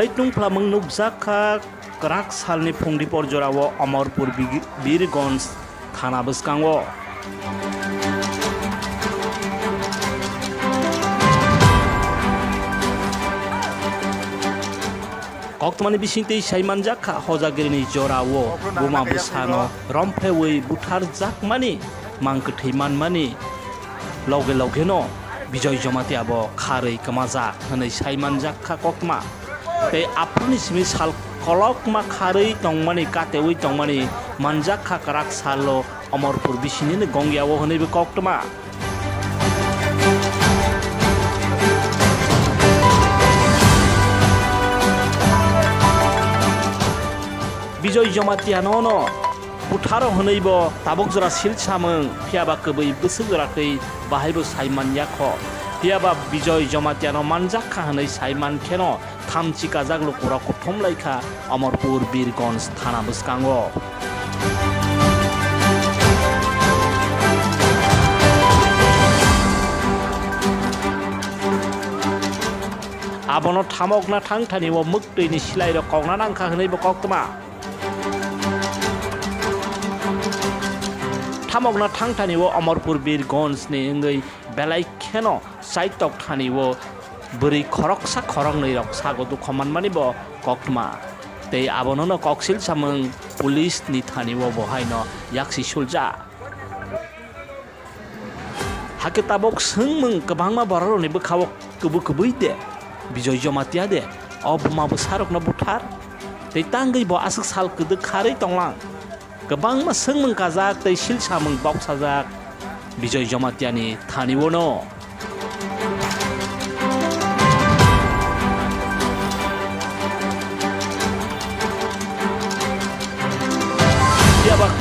Saitung Plamung Nubzaka Krak Salni Pungdi Porjorawo Amarpur Birgons Thana Beskangwo Kokmani bisinte Saimanjaka Hozagirini Jorawo Buma Busano Rompewi Butar Zakmani Manketiman Mani Loge Logeno Bijoy Jomatiabo Kari Kamaza Hane Saimanjaka Kokma Te Apuni Simisal Kolokma Kari Tongmani Katewi Tongmani Manjaka Karak Salo Amarpur Bisinin Gongyawo Hane Koktama Bijoy Jomatianono Butaro Honeibo Tabokzora Silchamung Piaba Kubi Busuguraki Bahaibu Saiman Yako Piaba Bijoy Jomatiano Manjaka Hane Saiman Keno Tamchika Zaglo Kurako Tomlaika Amarpur Birgons Thana Buskango Abono Tamokna Tangtani wo Mukti ni Silaido Kogna Nangka Honeibo Koktama Tamokna Tangtaniwo Amarpur Birgons ni ngai belai kheno saitok thaniwo buri khoroksa khorong rok sago du khoman manibo koktma te abonono koksil samung police ni thaniwo bohaino yaksi sulja hake tabok sungmung kabangma boraro ni bkhawok kubuide Bijoy Jomatia de obma busarok na buthar te tangai bo asuk sal kudu khari tonglang Kabang maseng mengkazak tay silsa mengbok sajak Bijoy Jomatiani Thaniwono Diabak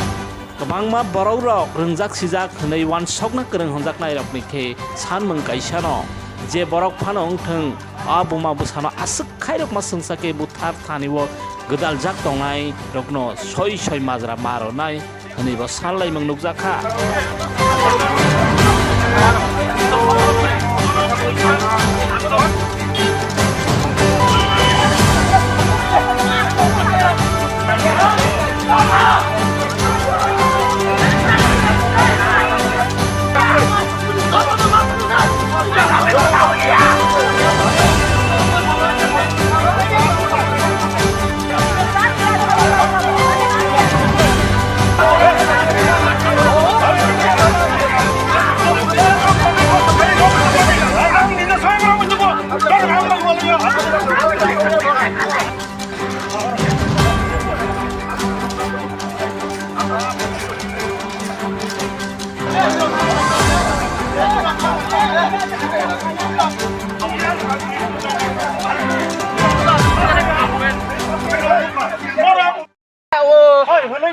kabang ma borau rok rengjak sijak hnei wan sokna kereng honjak nai rok nikhe san mengkaisano je borok phanong theng abuma busano asuk khairok ma sungsake buthar thaniwo Gedal jak tongai rokno soi mazra maro nai hanibo sanlai mangnukjaka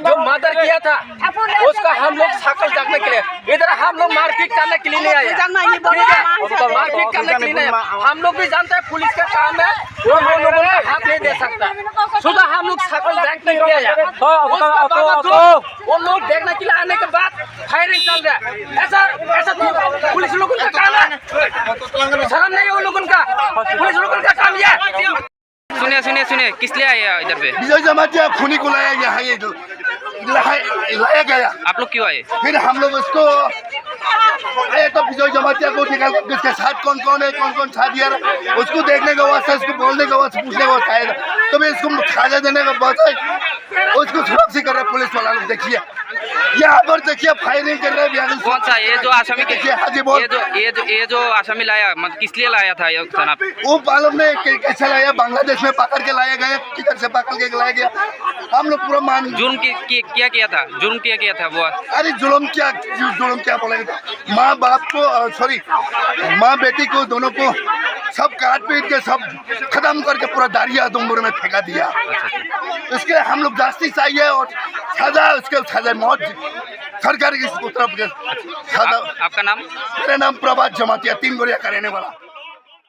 जो murder किया था उसका हम लोग शकल देखने के लिए इधर हम लोग मारपीट करने के लिए नहीं आए मारपीट करने के लिए नहीं हम लोग भी जानते हैं पुलिस का काम है वो लोगों को हाथ नहीं दे सकता सुधा हम लोग शकल देखने के लिए आए वो लोग देखने के लिए आने के बाद फायरिंग चल रहा है ऐसा पुलिस लोगों का काम है शर्म नहीं है वो लोगों का पुलिस लोगों का काम ये सुनिए किस लिए आए इधर पे बिजय जमातिया खूनी को लाया गया है ये लाया गया आप लोग क्यों आए फिर हम लोग उसको आए तो बिजय जमातिया को निकाल उसके साथ कौन कौन है कौन साथ दिया उसको देखने का वास्ते उसको बोलने का वास्ते पूछने का वास्ते आएगा तो मैं इसको खाजा देने का बात है उसको सुरक्षित कर रहे पुलिस वाला लोग देखिए यहाँ पर देखिए फायरिंग कर रहे हैं कौन सा ये जो आसामी ये जो आसामी लाया मतलब किस लिए लाया था ये थाना पे वो मालूम नहीं कैसे लाया बांग्लादेश में पकड़ के लाया गया किधर से पकड़ के लाया गया हम लोग पूरा मान जुर्म क्या किया था जुर्म किया था वो अरे जुर्म क्या बोलेगा माँ बाप को सॉरी माँ बेटी को दोनों को सब काट पीट के सब खत्म करके पूरा दारिया दुम्बुर में फेंका दिया इसके हम लोग जस्टिस चाहिए और सजा उसके सजा मौत सरकार की तरफ के सजा आपका नाम मेरा नाम प्रभात जमातिया 3 गोरिया का रहने वाला